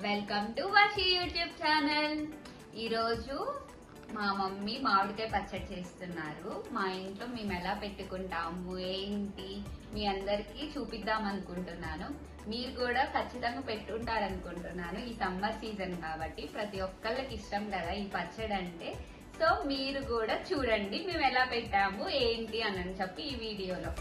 Welcome to Varshi YouTube channel. ఈరోజు మా mummy మామిడికాయ పచ్చడి చేస్తున్నారు. మా ఇంట్లో మేము ఎలా పెట్టుకుంటాము ఏంటి మీ అందరికి చూపిద్దాం అనుకుంటున్నాను. మీరు కూడా ఖచ్చితంగా పెట్టుంటారనుకుంటున్నాను. ఈ సమ్మర్ సీజన్ కాబట్టి ప్రతి ఒక్కళ్ళకి ఇష్టం కదా ఈ పచ్చడి అంటే. సో మీరు కూడా చూడండి మేము ఎలా పెట్టాము ఏంటి అని చెప్పి ఈ వీడియోలో.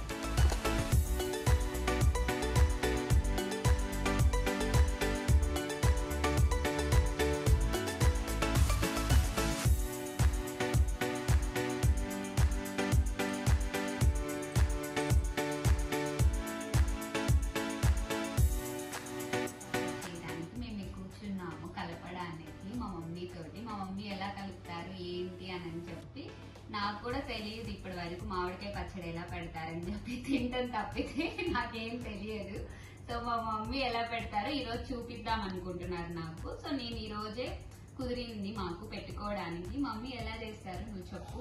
కలపడానికి మా మమ్మీ తోటి, మా మమ్మీ ఎలా కలుపుతారు ఏంటి అని చెప్పి నాకు కూడా తెలియదు ఇప్పటి వరకు. మామిడికాయ పచ్చడి ఎలా పెడతారని చెప్పి తింటాం తప్పితే నాకేం తెలియదు. సో మా మమ్మీ ఎలా పెడతారో ఈరోజు చూపిద్దాం అనుకుంటున్నారు నాకు. సో నేను ఈ రోజే కుదిరింది మాకు పెట్టుకోవడానికి. మమ్మీ ఎలా చేస్తారు నువ్వు చెప్పు.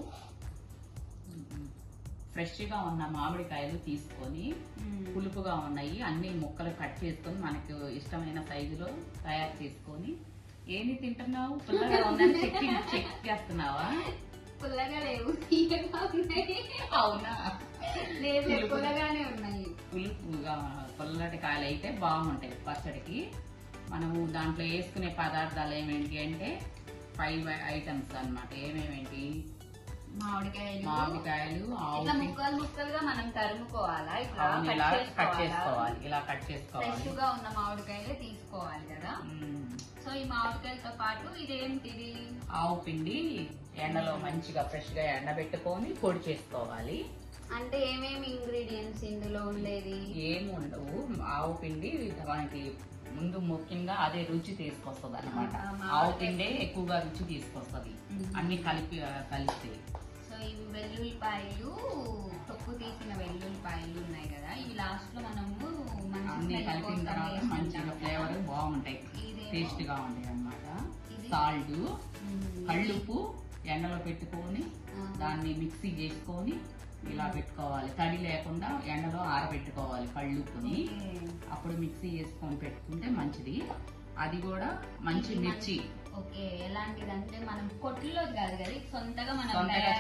ఫ్రెష్ గా ఉన్న మామిడికాయలు తీసుకొని పులుపుగా ఉన్నాయి అన్ని ముక్కలు కట్ చేసుకొని మనకు ఇష్టమైన సైజులో తయారు చేసుకొని. ఏమి తింటున్నావు? పుల్లగా ఉందని చెక్ చేస్తున్నావా? పుల్లగా లేవు, తీయగా ఉన్నాయి. అవునా? లేదు, పుల్లగానే ఉన్నాయి. పులుపుగా పుల్లటి కాయలు అయితే బాగుంటాయి పచ్చడికి. మనము దాంట్లో వేసుకునే పదార్థాలు ఏమేంటి అంటే 5 ఐటమ్స్ అన్నమాట. ఏమేమేంటి? మామిడికాయలు ఇట్లా ముక్కలు ముక్కలుగా మనం తరుముకోవాలా, ఇలా కట్ చేసుకోవాలి. ఇలా కట్ చేసుకోవాలి. ఫ్రెష్ గా ఉన్న మామిడికాయలే తీసుకోవాలి కదా. సో ఈ మామిడికాయలతో పాటు ఇదేంటిది? ఆవు పిండి ఎండలో మంచిగా ఫ్రెష్ గా ఎండబెట్టుకొని పొడి చేసుకోవాలి. అంటే ఏమేమి ఇంగ్రీడియంట్స్ ఇందులో ఉండేది? ఏమి ఉండవు. ఆవు పిండి మనకి ముందు ముఖ్యంగా అదే రుచి తీసుకొస్తుంది అనమాట. ఆవు పిండే ఎక్కువగా రుచి తీసుకొస్తుంది అన్ని కలిపి. సో ఇవి వెల్లుల్లిపాయలు, తొక్కు తీసిన వెల్లుల్లిపాయలు ఉన్నాయి కదా, ఇవి లాస్ట్ లో మనము అన్ని కలిపిన తర్వాత మంచిగా ఫ్లేవర్ బాగుంటాయి, టేస్ట్ గా ఉంటాయి అన్నమాట. సాల్ట్, కళ్ళుప్పు ఎండలో పెట్టుకొని దాన్ని మిక్సీ చేసుకొని ఇలా పెట్టుకోవాలి. తడి లేకుండా ఎండలో ఆరబెట్టుకోవాలి కళ్ళుప్పుని. అప్పుడు మిక్సీ చేసుకొని పెట్టుకుంటే మంచిది. అది కూడా మంచి మిర్చి. ఓకే, ఎలాంటిదంటే మనం కొట్టులో కాదు కదా, సొంతగా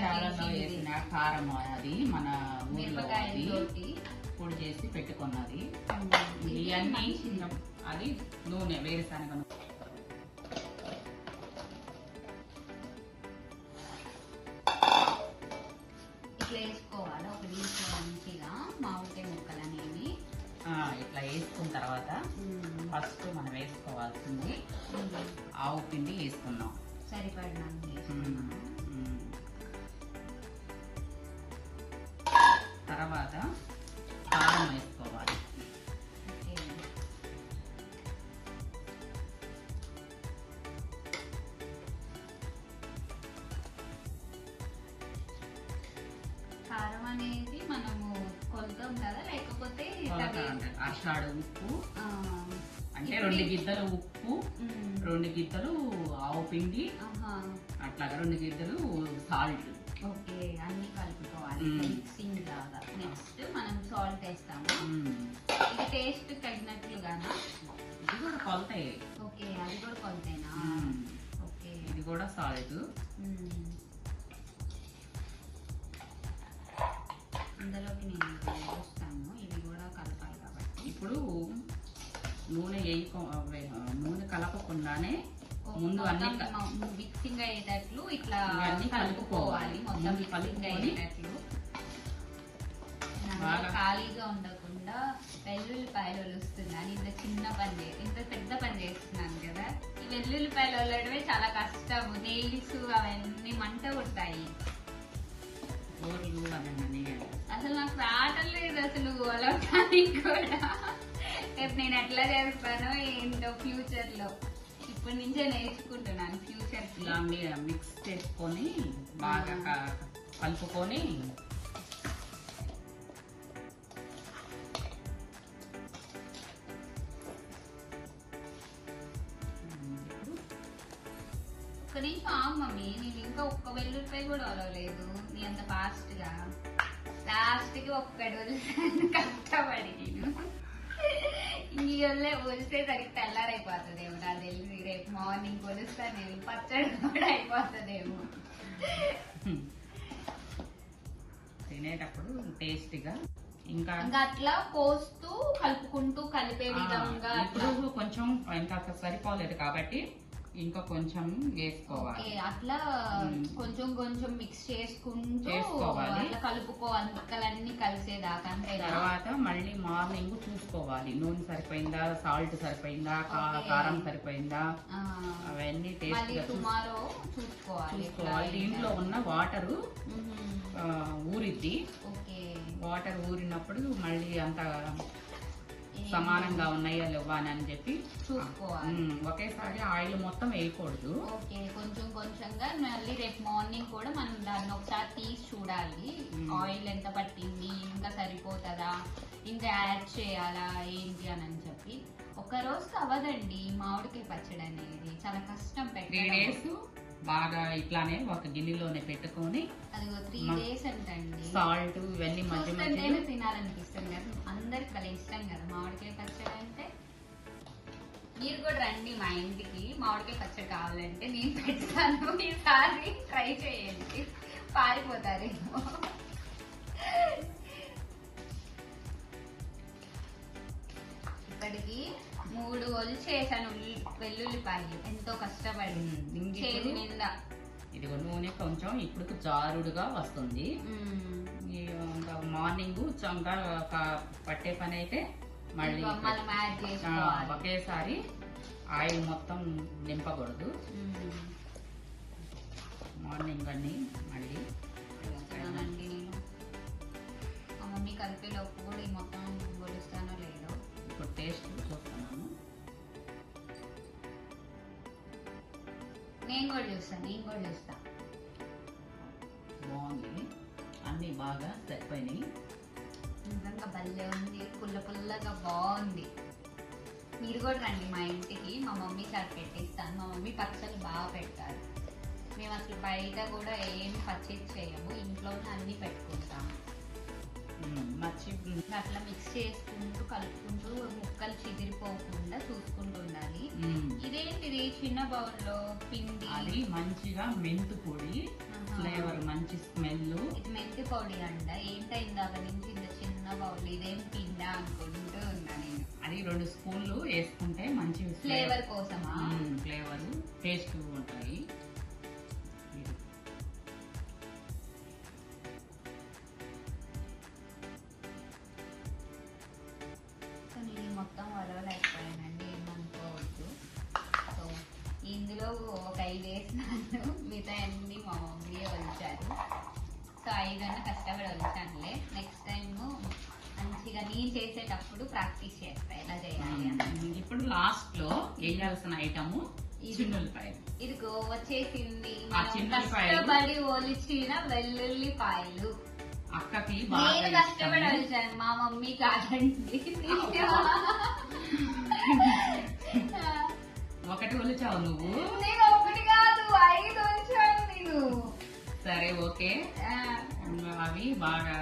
చాలలో వేసిన కారం. అది మన మిరపకాయలతోటి పొడి చేసి పెట్టుకున్నది. ఇవన్నీ అది నూనె, వేరుశనగ నూనె. ఇట్లా వేసుకోవాలి ఒక దీంట్లో మంచిగా మామిడికాయ ముక్కలు అనేవి. ఇట్లా వేసుకున్న తర్వాత ఫస్ట్ మనం వేసుకోవాల్సింది ఆవు పిండి వేసుకున్నాం. సరిపడినంత తర్వాత కారం వేసుకోవాలి. కారం అనేది మనము కొలుతాం కదా, లేకపోతే అషాడు ఉప్పు అంటే 2 గిద్దలు ఉప్పు, 2 గిద్దలు ఆవు పిండి, అట్లాగా 2 గిద్దలు సాల్ట్. ఓకే, అన్ని కలుపుకోవాలి మిక్సింగ్ లాగా. నెక్స్ట్ మనం సాల్ట్ వేస్తాము. ఇది టేస్ట్ తగినట్లుగానా? ఇది కూడా కొలతాయి. ఓకే, అది కూడా కొలతేనా? ఓకే, ఇది కూడా సాల్ట్. ఇందులోకి నేను వేస్తాను, ఇవి కూడా కలపాలి కాబట్టి. ఇప్పుడు నూనె నూనె కలపకుండానే ముందు అన్ని మిక్సింగ్ అయ్యేటట్లు ఇట్లా కలుపుకోవాలి. మొత్తం మిక్సింగ్ అయ్యేటట్లు. ఖాళీగా ఉండకుండా వెల్లుల్లిపాయలు వలుస్తున్నాను. ఇంత చిన్న పని, ఇంత పెద్ద పని చేస్తున్నాను కదా. ఈ వెల్లుల్లిపాయలు వల్లడమే చాలా కష్టము. నెయిల్స్ అవన్నీ మంట కొట్టాయి. అసలు నాకు రావటం లేదు అసలు వలవటానికి కూడా. నేను ఎట్లా చేస్తానో ఏంటో ఫ్యూచర్ లో. ఇప్పటి నుంచే నేర్చుకుంటున్నాను ఫ్యూచర్. ఇలా మిక్స్ చేసుకొని బాగా కలుపుకొని ఒక్క నిమిషం మమ్మీ, నేను ఇంకా ఒక్క వెల్లుల్లిపాయ కూడా వలవలేదు నీ అంత ఫాస్ట్ గా. లాస్ట్ కి ఒక్కటి వదిలేసాను కష్టపడి. నేను ఇవల్లే ఒలిసేసరికి తెల్లారైపోతుందేమో నాకు తెలిసి. రేపు మార్నింగ్ కొలుస్తాను, పచ్చడి కూడా అయిపోతుందేమో. తినేటప్పుడు టేస్టీగా ఇంకా అట్లా పోస్తూ కలుపుకుంటూ కలిపే విధంగా. ఇప్పుడు కొంచెం ఇంకా సరిపోలేదు కాబట్టి ఇంకా కొంచెం వేసుకోవాలి. అట్లా కొంచెం కొంచెం మిక్స్ చేసుకుంటూ అట్లా కలుపుకోవాలి ముక్కలన్నీ కలిసేదాకా. తర్వాత మళ్ళీ మార్నింగ్ చూసుకోవాలి నూనె సరిపోయిందా, సాల్ట్ సరిపోయిందా, కారం సరిపోయిందా, అవన్నీ టేస్ట్ టుమారో చూసుకోవాలి. దీంట్లో ఉన్న వాటరు ఊరిద్ది. వాటర్ ఊరినప్పుడు మళ్ళీ అంత సమానంగా ఉన్నాయా లేవా అని చెప్పి చూసుకోవాలి. ఒకేసారి ఆయిల్ మొత్తం వేయకూడదు. కొంచెం కొంచెంగా మళ్ళీ రేపు మార్నింగ్ కూడా మనం దాన్ని ఒకసారి తీసి చూడాలి. ఆయిల్ ఎంత పట్టింది, ఇంకా సరిపోతుందా, ఇంకా యాడ్ చేయాలా ఏంటి అని చెప్పి. ఒక రోజు అవ్వదండి మామిడికాయ పచ్చడి అనేది, చాలా కష్టం. 3 days బాగా ఇట్లానే ఒక గిన్నెలోనే పెట్టుకొని, అది 3 days అంటండి. సాల్ట్ ఇవన్నీ మధ్య మధ్యలో తినాలనిపిస్తుంది కదా, అందరికి భలే ఇష్టం కదా మామిడికాయ పచ్చడి అంటే. మీరు కూడా రండి మా ఇంటికి, మామిడికాయ పచ్చడి కావాలంటే నేను పెడతాను. ఈసారి ట్రై చేయండి, పారిపోతారేమో. ఇప్పటికి 3 ఒలిచేసాను వెల్లుల్లిపాయలు, ఎంతో కష్టపడి చేతి నిండా. ఇదిగో నూనె కొంచెం ఇప్పుడు జారుడుగా వస్తుంది. మార్నింగ్ పట్టే పని అయితే మళ్ళీ ఒకేసారి ఆయిల్ మొత్తం నింపకూడదు. మార్నింగ్ అన్ని మళ్ళీ నేను మా మమ్మీ కలిపేలోపు కూడా ఈ మొత్తం గొలుస్తానో లేదో. ఇప్పుడు టేస్ట్ చూస్తున్నాను. నేను కూడా చూస్తా. బాగుంది, అన్ని బాగా సరిపోయినాయి. నిజంగా భలే ఉంది, పుల్లగా బాగుంది. మీరు కూడా రండి మా ఇంటికి, మా మమ్మీ చాట్ పెట్టిస్తాను. మా మమ్మీ పచ్చళ్ళు బాగా పెడతారు. మేము అసలు బయట కూడా ఏం పర్చేజ్ చేయము, ఇంట్లోనే అన్ని పెట్టుకుంటాము. అట్లా మిక్స్ చేసుకుంటూ కలుపుకుంటూ ముక్కలు చిదిరిపోకుండా చూసుకుంటూ ఉండాలి. ఇదేంటిది చిన్న బౌల్లో పిండి, అది మంచిగా మెంతు పొడి ఫ్లేవర్, మంచి స్మెల్. ఇది మెంతి పొడి అంట. ఏంటైందాక నుంచి ఇంత చిన్న బౌల్, ఇదేం పిండా అనుకుంటూ ఉన్నా నేను. అది 2 స్పూన్లు వేసుకుంటే మంచి ఫ్లేవర్ కోసమా? ఫ్లేవర్ టేస్ట్ ఉంటాయి. మొత్తం వలవలేకపోయానండి, ఏమనుకోవద్దు. సో ఇందులో ఒక 5 వేసినాను, మిగతా అన్ని మా మమ్మీ వలిచారు. సో 5 అన్న కష్టపడి వలిచానులే. నెక్స్ట్ టైం మంచిగా నేను చేసేటప్పుడు ప్రాక్టీస్ చేస్తా ఎలా చేయాలి అని. ఇప్పుడు లాస్ట్ లో వేయాల్సిన ఐటమ్ చిన్నుల్లిపాయలు. ఇదిగో వచ్చేసింది, కష్టపడి ఒలిచిన వెల్లుల్లిపాయలు. అక్కకి నేను కష్టపడి వచ్చాను, మా మమ్మీ కాదండి. ఒకటి ఒలిచావు నువ్వు? నేను ఒకటి కాదు 5 వచ్చాను నేను. సరే ఓకే, అవి బాగా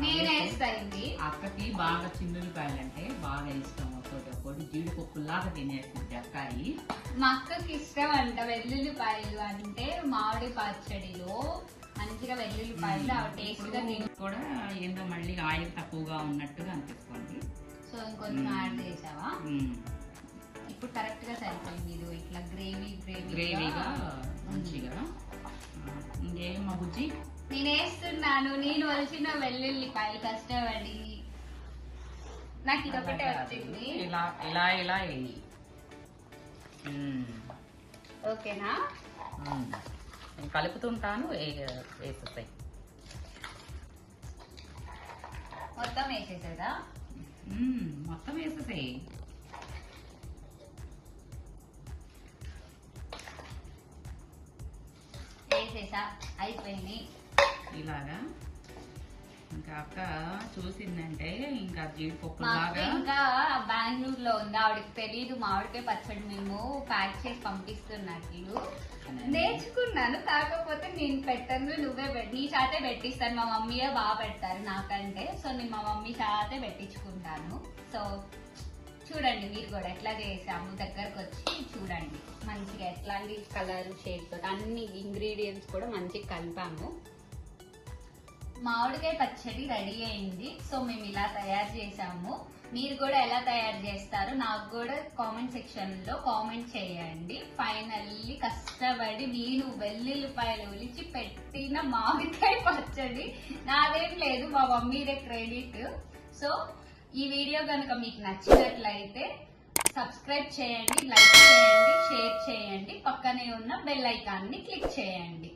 నేనేస్తాయింది. అక్కకి బాగా చిన్నుల్లిపాయలు అంటే బాగా ఇష్టం. ఒకటి జీడిపప్పులాగా తినేస్తుంది అక్కాయి. మా అక్కకి ఇష్టం అంట వెల్లుల్లిపాయలు అంటే. మామిడి పచ్చడిలో మంచిగా వెల్లుల్లిపాయలు టేస్ట్ గా కూడా ఏందో మళ్ళీ ఆయిల్ తక్కువగా ఉన్నట్టుగా అనిపిస్తుంది. సో ఇంకొంచెం యాడ్ చేసావా? ఇప్పుడు కరెక్ట్ గా సరిపోయింది. ఇది ఇట్లా గ్రేవీగా మంచిగా. ఇంకేం మా బుజ్జి? నేను వేస్తున్నాను, నేను వలిచిన వెల్లుల్లిపాయలు కష్టపడి. నాకు ఇది ఒకటే వచ్చింది. ఇలా వేయి. ఓకేనా? నేను కలుపుతుంటాను, వేసేస్తాయి. మొత్తం వేసేసేదా? మొత్తం వేసేసాయి. వేసేసా, అయిపోయింది. ఇలాగా ఇంకా అక్క చూసిందంటే ఇంకా జీడిపప్పు ఇంకా బెంగళూరులో ఉంది, ఆవిడకి తెలీదు మామిడికాయ పచ్చడి మేము ప్యాక్ చేసి పంపిస్తున్నట్లు. నేర్చుకున్నాను, కాకపోతే నేను పెట్టను, నువ్వే నీ చాటే పెట్టిస్తాను. మా మమ్మీయే బాగా పెడతారు నాకంటే. సో నేను మా మమ్మీ చాటే పెట్టించుకుంటాను. సో చూడండి మీరు కూడా ఎట్లా చేసాము, దగ్గరకు వచ్చి చూడండి. మంచిగా ఎట్లాంటి కలర్ షేడ్ తోటి అన్ని ఇంగ్రీడియంట్స్ కూడా మంచిగా కలిపాము. మామిడికాయ పచ్చడి రెడీ అయింది. సో మేము ఇలా తయారు చేసాము. మీరు కూడా ఎలా తయారు చేస్తారు నాకు కూడా కామెంట్ సెక్షన్ లో కామెంట్ చేయండి. ఫైనల్లీ కష్టపడి నేను వెల్లుల్లిపాయలు ఒలిచి పెట్టిన మామిడికాయ పచ్చడి నాదేం లేదు, మా మమ్మీదే క్రెడిట్. సో ఈ వీడియో కనుక మీకు నచ్చినట్లయితే సబ్స్క్రైబ్ చేయండి, లైక్ చేయండి, షేర్ చేయండి, పక్కనే ఉన్న బెల్ ఐకాన్ని క్లిక్ చేయండి.